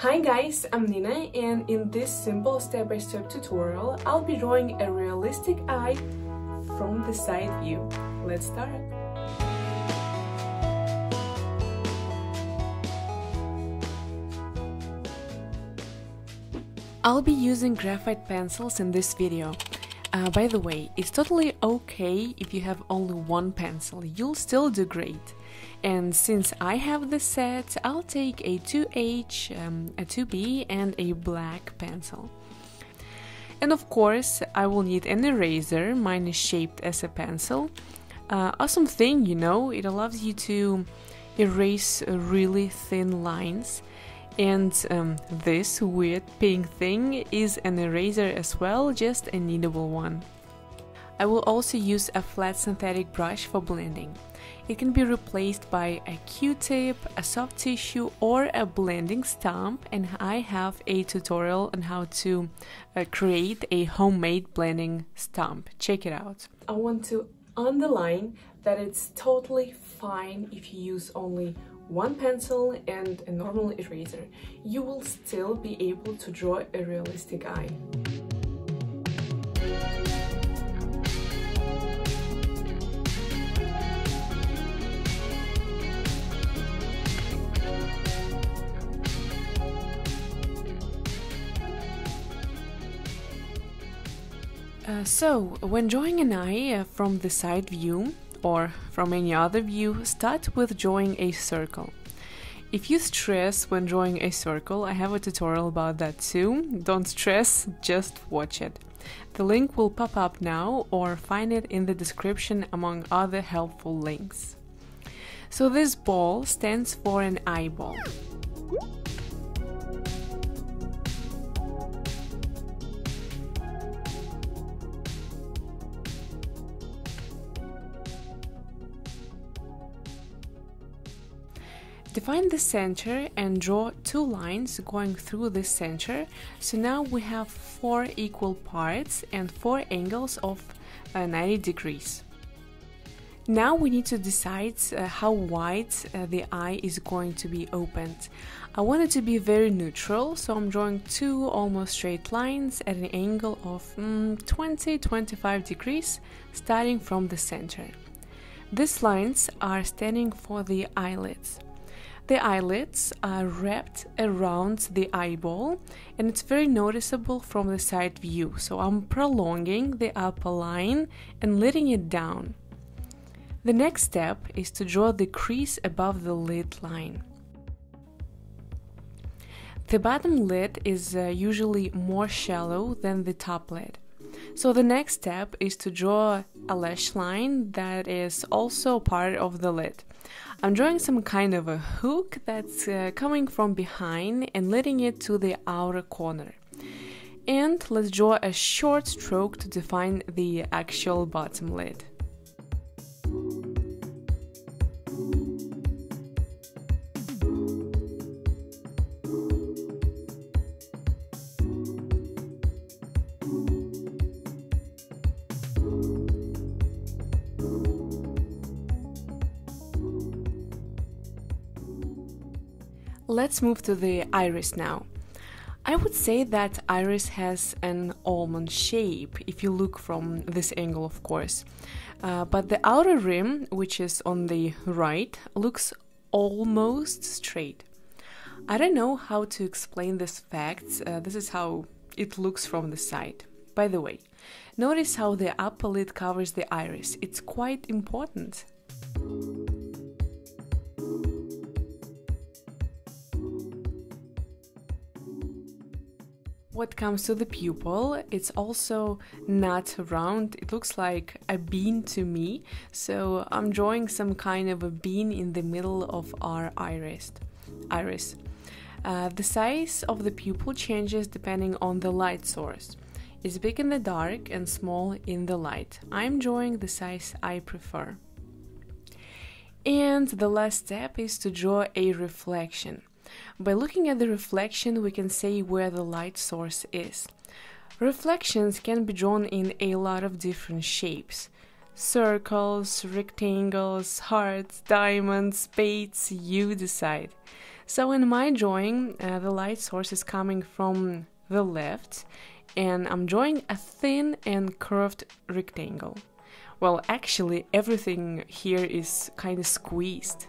Hi guys, I'm Nina, and in this simple step-by-step tutorial, I'll be drawing a realistic eye from the side view. Let's start! I'll be using graphite pencils in this video. By the way, it's totally okay if you have only one pencil, you'll still do great. And since I have this set, I'll take a 2H, a 2B and a black pencil. And of course, I will need an eraser, mine is shaped as a pencil. Awesome thing, you know, it allows you to erase really thin lines. And this weird pink thing is an eraser as well, just a kneadable one. I will also use a flat synthetic brush for blending. It can be replaced by a Q-tip, a soft tissue or a blending stump, and I have a tutorial on how to create a homemade blending stump. Check it out. I want to underline that it's totally fine if you use only one pencil and a normal eraser. You will still be able to draw a realistic eye. So, when drawing an eye from the side view, or from any other view, start with drawing a circle. If you stress when drawing a circle, I have a tutorial about that too. Don't stress, just watch it. The link will pop up now or find it in the description among other helpful links. So this ball stands for an eyeball. Define the center and draw two lines going through the center. So now we have 4 equal parts and 4 angles of 90 degrees. Now we need to decide how wide the eye is going to be opened. I want it to be very neutral, so I'm drawing 2 almost straight lines at an angle of 20-25 degrees starting from the center. These lines are standing for the eyelids. The eyelids are wrapped around the eyeball and it's very noticeable from the side view, so I'm prolonging the upper line and letting it down. The next step is to draw the crease above the lid line. The bottom lid is usually more shallow than the top lid. So the next step is to draw a lash line that is also part of the lid. I'm drawing some kind of a hook that's coming from behind and leading it to the outer corner. And let's draw a short stroke to define the actual bottom lid. Let's move to the iris now. I would say that iris has an almond shape, if you look from this angle of course. But the outer rim, which is on the right, looks almost straight. I don't know how to explain this fact, this is how it looks from the side. By the way, notice how the upper lid covers the iris, it's quite important. What comes to the pupil, it's also not round, it looks like a bean to me, so I'm drawing some kind of a bean in the middle of our iris. The size of the pupil changes depending on the light source. It's big in the dark and small in the light. I'm drawing the size I prefer. And the last step is to draw a reflection. By looking at the reflection, we can say where the light source is. Reflections can be drawn in a lot of different shapes. Circles, rectangles, hearts, diamonds, spades, you decide. So in my drawing, the light source is coming from the left, and I'm drawing a thin and curved rectangle. Well, actually, everything here is kind of squeezed.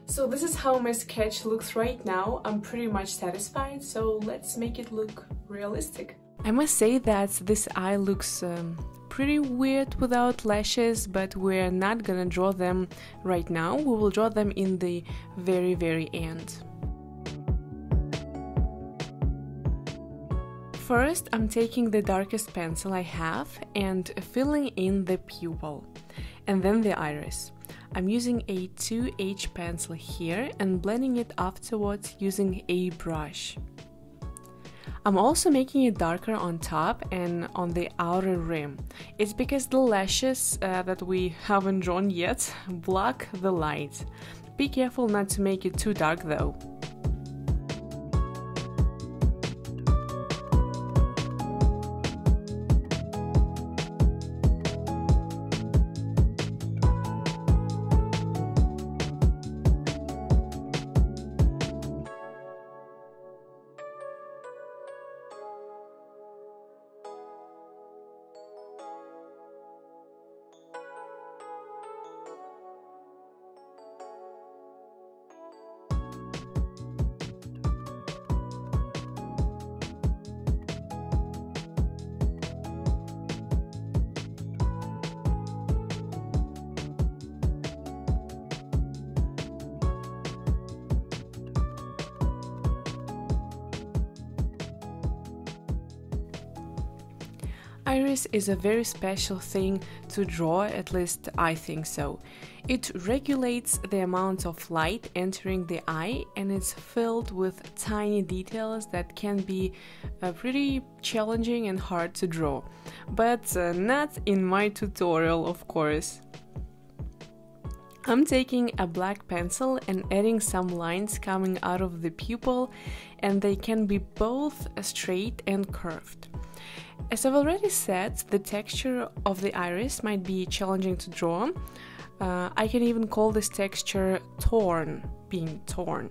So this is how my sketch looks right now. I'm pretty much satisfied, so let's make it look realistic. I must say that this eye looks pretty weird without lashes, but we're not gonna draw them right now. We will draw them in the very end. First, I'm taking the darkest pencil I have and filling in the pupil, and then the iris. I'm using a 2H pencil here and blending it afterwards using a brush. I'm also making it darker on top and on the outer rim. It's because the lashes that we haven't drawn yet block the light. Be careful not to make it too dark though. Iris is a very special thing to draw, at least I think so. It regulates the amount of light entering the eye, and it's filled with tiny details that can be pretty challenging and hard to draw. But not in my tutorial, of course. I'm taking a black pencil and adding some lines coming out of the pupil, and they can be both straight and curved. As I've already said, the texture of the iris might be challenging to draw. I can even call this texture torn, being torn.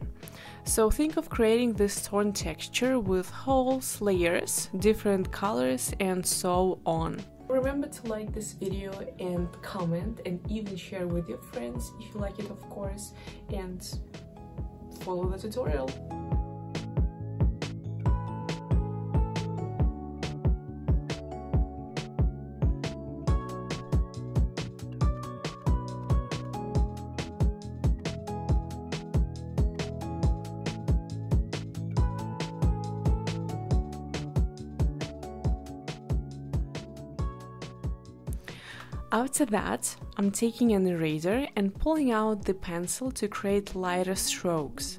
So think of creating this torn texture with holes, layers, different colors, and so on. Remember to like this video and comment and even share with your friends if you like it, of course, and follow the tutorial. After that, I'm taking an eraser and pulling out the pencil to create lighter strokes.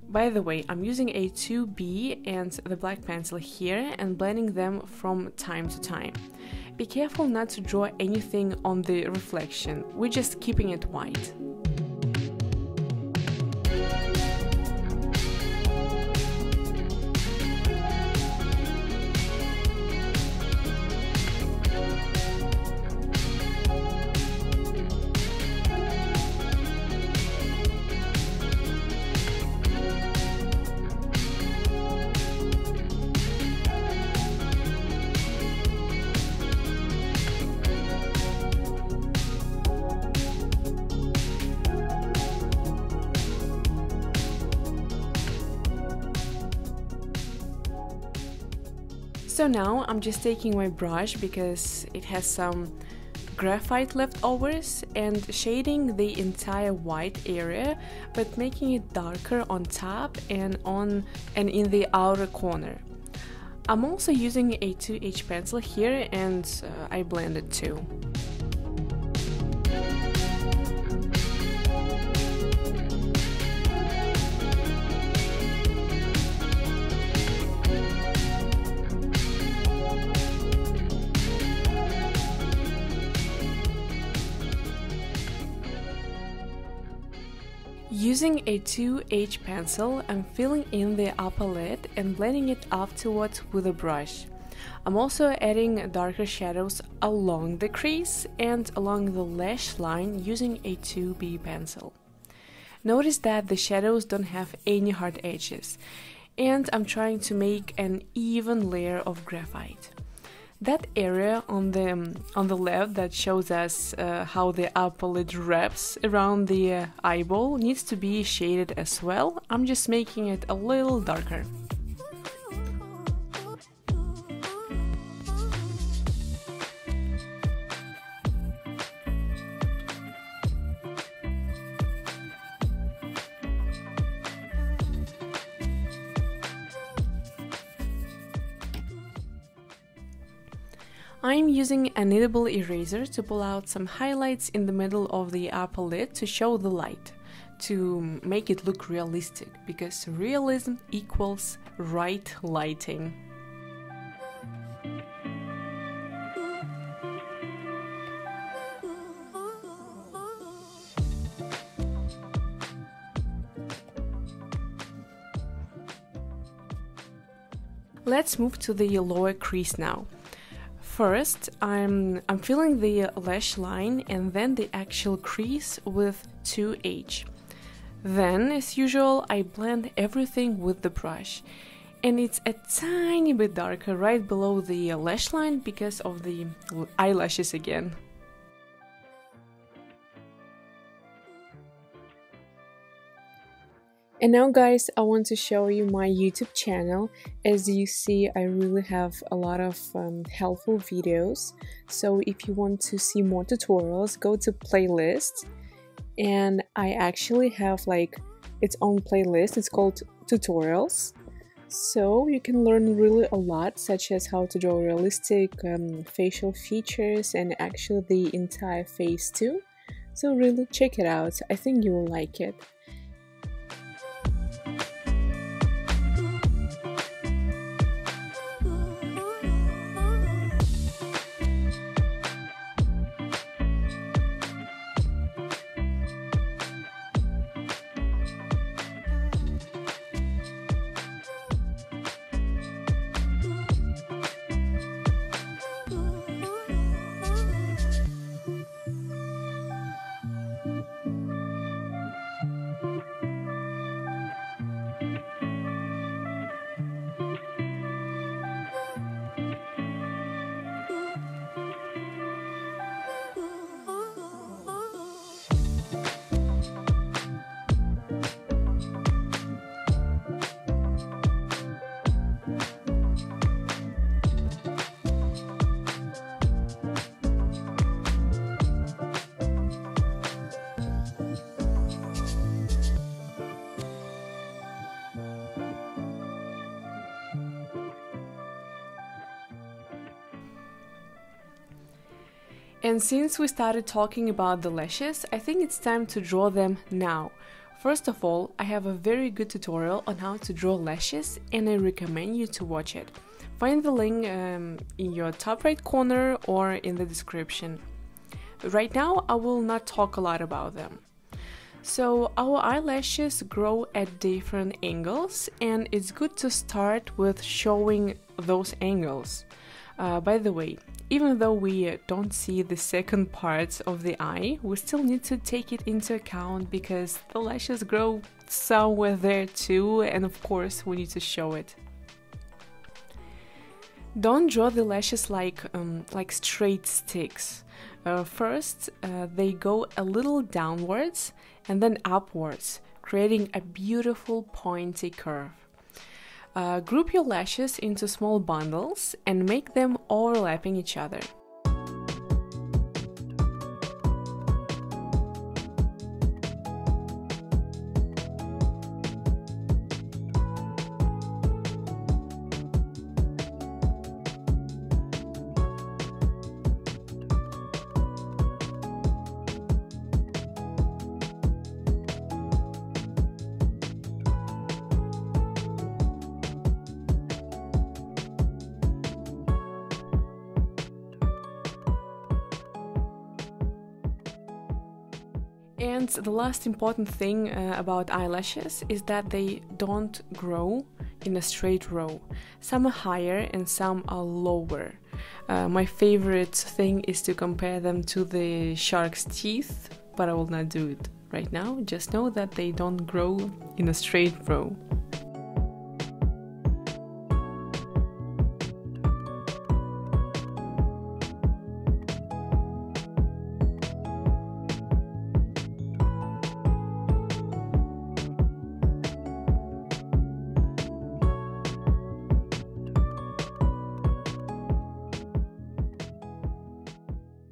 By the way, I'm using a 2B and the black pencil here and blending them from time to time. Be careful not to draw anything on the reflection, we're just keeping it white. So now I'm just taking my brush because it has some graphite leftovers and shading the entire white area, but making it darker on top and in the outer corner. I'm also using a 2H pencil here, and I blend it too. Using a 2H pencil, I'm filling in the upper lid and blending it afterwards with a brush. I'm also adding darker shadows along the crease and along the lash line using a 2B pencil. Notice that the shadows don't have any hard edges, and I'm trying to make an even layer of graphite. That area on the left that shows us how the upper lid wraps around the eyeball needs to be shaded as well. I'm just making it a little darker. I'm using a knittable eraser to pull out some highlights in the middle of the upper lid to show the light, to make it look realistic, because realism equals right lighting. Let's move to the lower crease now. First, I'm filling the lash line and then the actual crease with 2H. Then, as usual, I blend everything with the brush. And it's a tiny bit darker right below the lash line because of the eyelashes again. And now guys, I want to show you my YouTube channel. As you see, I really have a lot of helpful videos. So if you want to see more tutorials, go to playlist. And I actually have like its own playlist. It's called tutorials. So you can learn really a lot, such as how to draw realistic facial features and actually the entire face too. So really check it out. I think you will like it. And since we started talking about the lashes, I think it's time to draw them now. First of all, I have a very good tutorial on how to draw lashes and I recommend you to watch it. Find the link in your top right corner or in the description. Right now, I will not talk a lot about them. So our eyelashes grow at different angles and it's good to start with showing those angles. By the way, even though we don't see the second parts of the eye, we still need to take it into account because the lashes grow somewhere there too, and of course we need to show it. Don't draw the lashes like straight sticks. First, they go a little downwards and then upwards, creating a beautiful pointy curve. Group your lashes into small bundles and make them overlapping each other. And the last important thing about eyelashes is that they don't grow in a straight row. Some are higher and some are lower. My favorite thing is to compare them to the shark's teeth, but I will not do it right now. Just know that they don't grow in a straight row.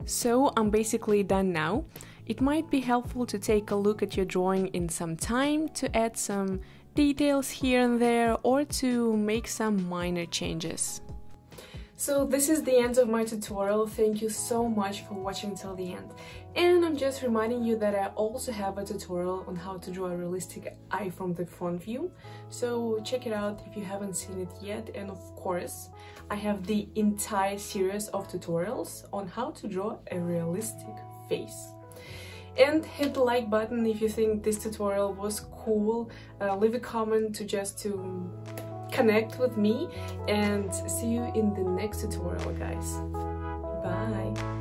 So I'm basically done now. It might be helpful to take a look at your drawing in some time to add some details here and there or to make some minor changes. So this is the end of my tutorial. Thank you so much for watching till the end. And I'm just reminding you that I also have a tutorial on how to draw a realistic eye from the front view. So check it out if you haven't seen it yet. And of course, I have the entire series of tutorials on how to draw a realistic face. And hit the like button if you think this tutorial was cool. Leave a comment to connect with me, and see you in the next tutorial, guys. Bye!